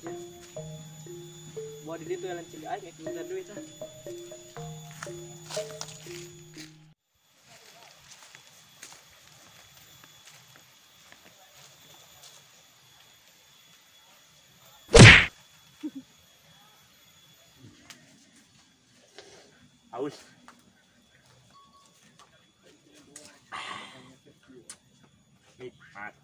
aja. Buat di itu yang lancik aja minta duit lah. Aus. Nikmat.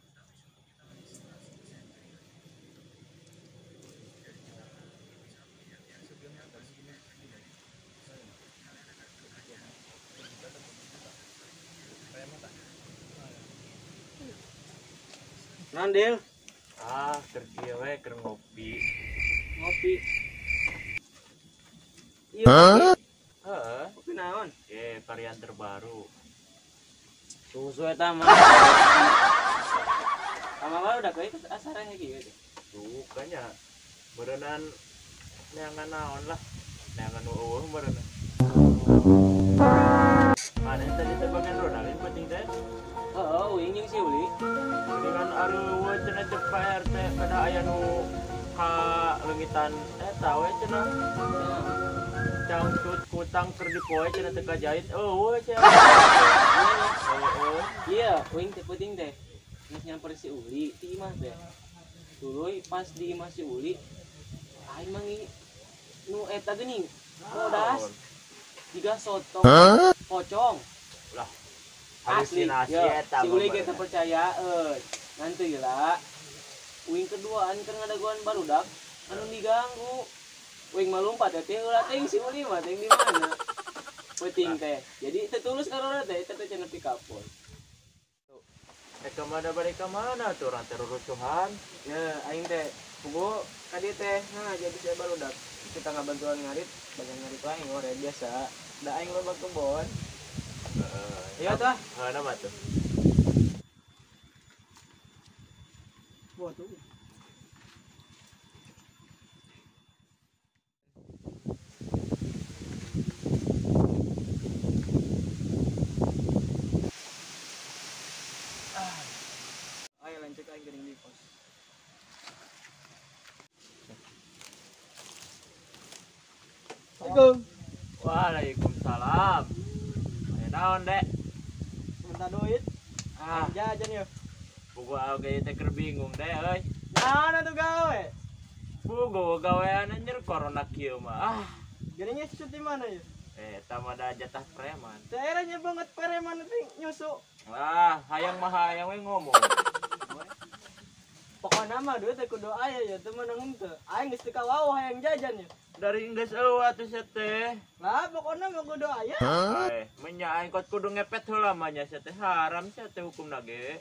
Nandil, Kerja we keur ngopi. ngopi. Iya, ngopi. Heeh. Ngopi naon? Varian terbaru. Susu eta mah. Sama udah kayak asarnya gitu. Tuh kanya berenang neangan naon lah. Neangan eueuh berenang. Mana tadi teh bagian Ronalin penting teh. Oh, uing jeung si Uli. Dengan areueuh cenah cek PRT kada aya nu ka leungitan eta we cenah. Cangcut kutang keur dipoe cenah teu kajait. Eueuh cenah. Iya, uing teh penting teh. Geus nyamper si Uli di imah teh. Tuluy pas di imah si Uli, aing mah nu eta geuning. Bodas. Tiga sotong pocong. Lah. Asli, Halusinasi ya, eta. si Uli kita percaya, nanti lah. Uing keduaan kan ngadaguan barudak, anu diganggu. Uing malumpat ya teh ulah teh si Uli mah teh di mana? Penting teh. Jadi teu tulus karona teh eta teh cenah pikapun. Kemana balik kemana tuh orang terurucuhan? Ya, aing teh pugu ka dieu teh. Nah, jadi saya barudak. Kita ngabantuan ngarit, bagian ngarit aing ore biasa. Da aing loba kebon. Iya tah. Nama tuh. Wah tuh. Ayo lanjut aing geuning di pos. Assalamualaikum. Waalaikumsalam. Ayo naon dek? Minta duit. Jajan yuk. Buku oge teh keur bingung deh euy. Naon atuh gawe? Buku gawean anjir corona kieu mah. Geuning nyusut di mana yuk? Eta mah da jatah preman. Daerahnya banget preman teh nyusuk. Hayang mah hayang we ngomong. Pokoknya mah duit teh kudu aya ya teu meunang henteu. Aing geus teu kawao hayang jajan ya. Dari geus eueuh atuh sia teh. Lah pokoknya mah kudu aya. Menya aing kot kudu ngepet heula mah nya sia teh haram sia teh hukumna ge.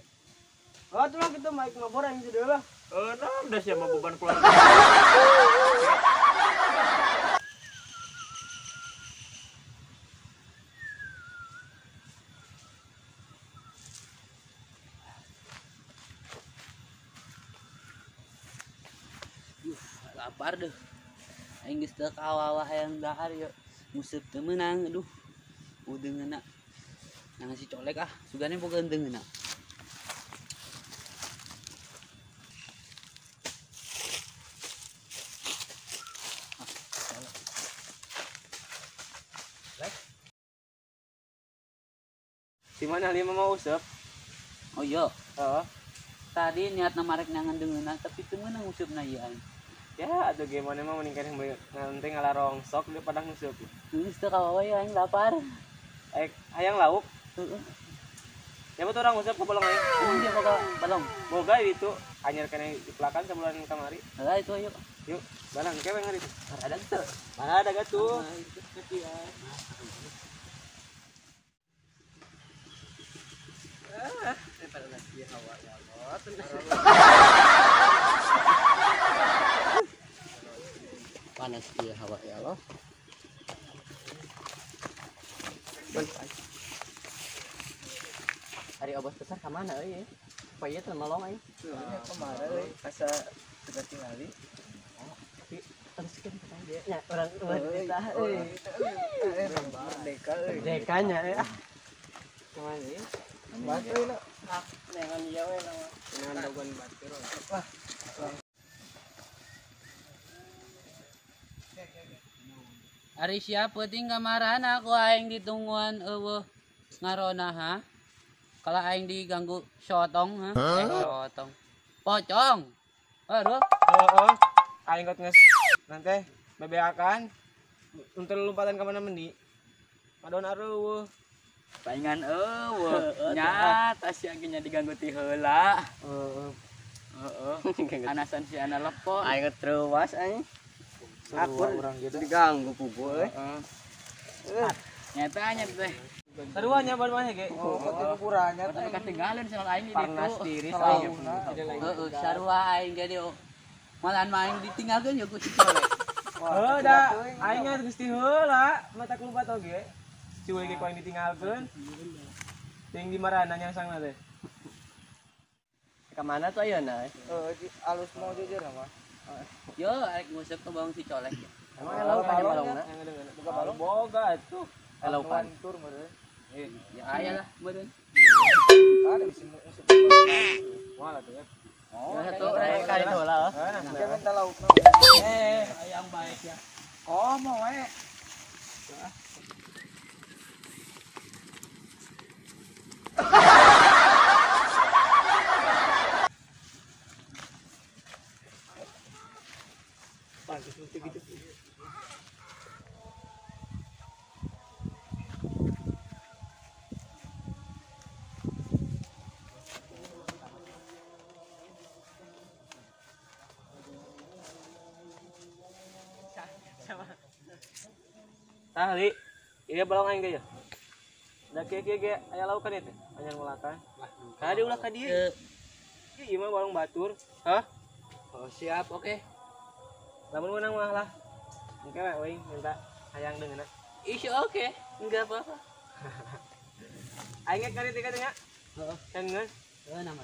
Oh, tuh kita maik mabor yang jadi lah. Nah, udah siapa beban keluarga. Lapar deh. Aing geus teu kawawa hayang dahar yeuh. Museup teu meunang aduh. Udeungeuna. Yang si colek sugane boga endeungeuna. Si mana lima mau usap? Oh iya, Oh, tadi niatna marek nangan dengeuna tapi teu meunang usupna ieu aing. ya ada gimana mah meningkat yang nanti ngalarong sok di padang usap. Geus teu kawawa ya aing lapar. Hayang lauk. Heeh. Ya betul orang usap ke bolong aing. Iya boga balong. Boga itu anyar kena diplakan sebulan kamari. Lah itu ayo. Yuk, balang kewe ngari. Ada teu? Mana ada gatuh? Daripada lagi hawa ya Allah. Panas ieu hawa ya Allah. Hari obat besar ke mana euy? Paya teh melong aing. Kemana euy? Asa sudah tingali. Tapi terus kan kita dia. Ya, orang merdeka euy. Merdeka euy. Merdekanya euy. Kemana euy? Batu euy lo. Dengan dia we nama. Dengan daguan batu. Wah. Ari siapa ting kamarana aku aing ditungguan ngarona ha. Kalau aing diganggu sotong ha. Sotong. Pocong. Aduh. Heeh. Aing ngot nges. Nanti bebeakan. Untuk lompatan kemana mendi. Adon areueuh. Paingan nyata si akhirnya diganggu ti heula. Anasan si ana lepon. Aing ngetruas aing. Aku orang gitu diganggu pugu euy. Nyata teh. Saruanya ban mah ge. Oh, ukurannya Tapi ketinggalan selalu aing di parnas ditu. diri Sarua aing jadi malahan main ditinggalkeun ya ku si Colek. da aing geus ti heula mata lumpat oge. Cuy ge ku aing ditinggalkeun. Ting di marana nyangsangna teh. Ka mana tuh ayeuna? Alus mau jujur mah. Yo arek ngusep ke bawang si Colek. Emang elau ka balongna? Boga balong boga atuh. Elau kan tur meureun. Ya aya lah meureun. Ada bisa musuk. Wah tuh ya. Oh, satu rek kali heula. Kita minta lauk. Ayang baik ya. Oh, mau we. Tah, Li. Ieu balong aing ge ya. Da kieu ge aya lauk kan itu. Anyar ngulakan. Kadi ulah ka dieu. Ieu mah balong batur. Hah? Oh, siap, oke. Lamun menang mah lah. Engke we minta hayang deungeuna. Isu oke, enggak apa-apa. Aing ge kari tiga nya. Heeh. Kan ngeun. Nama.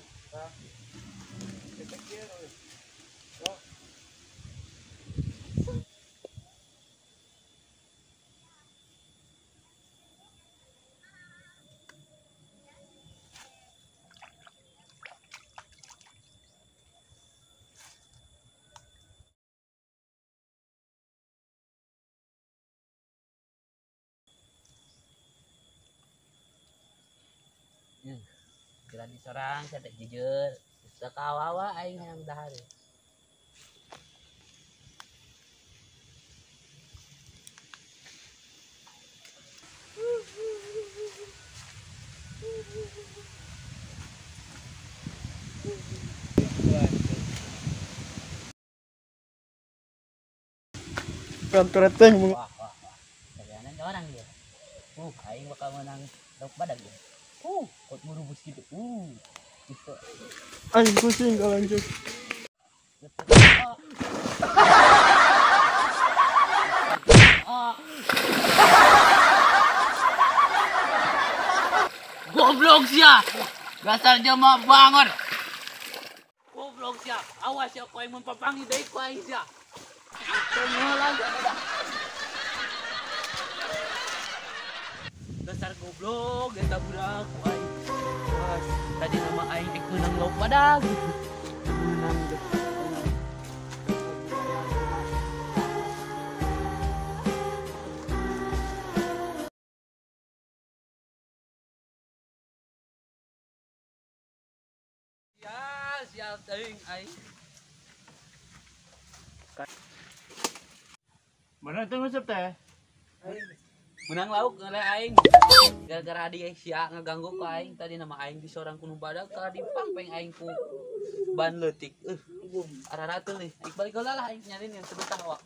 Kira di sorang saya tak jujur. Sekawawa aing yang dahar. Turet teh. Wah. Kalianan orang dia. Aing bakal menang lauk badak dia. Kot murubus gitu. Gitu. Aing pusing kalau lanjut. Goblok sia. Dasar jemaah banget. Goblok sia. Awas ya kau yang mempapangi dari kau sia. Tengah lagi udah. Dasar goblok, gak budak aing. Tadi nama aing menang lauk badak. Menang deh. Siap teuing aing. Mana tuh ngusep teh? Menang lauk oleh aing. Gara-gara dia sia ngeganggu ku aing tadi nama aing disorang kuno badak ka dipangpeng aing ku ban leutik. Arara teh nih. Balik heula lah aing nyariin yang sebentar wak.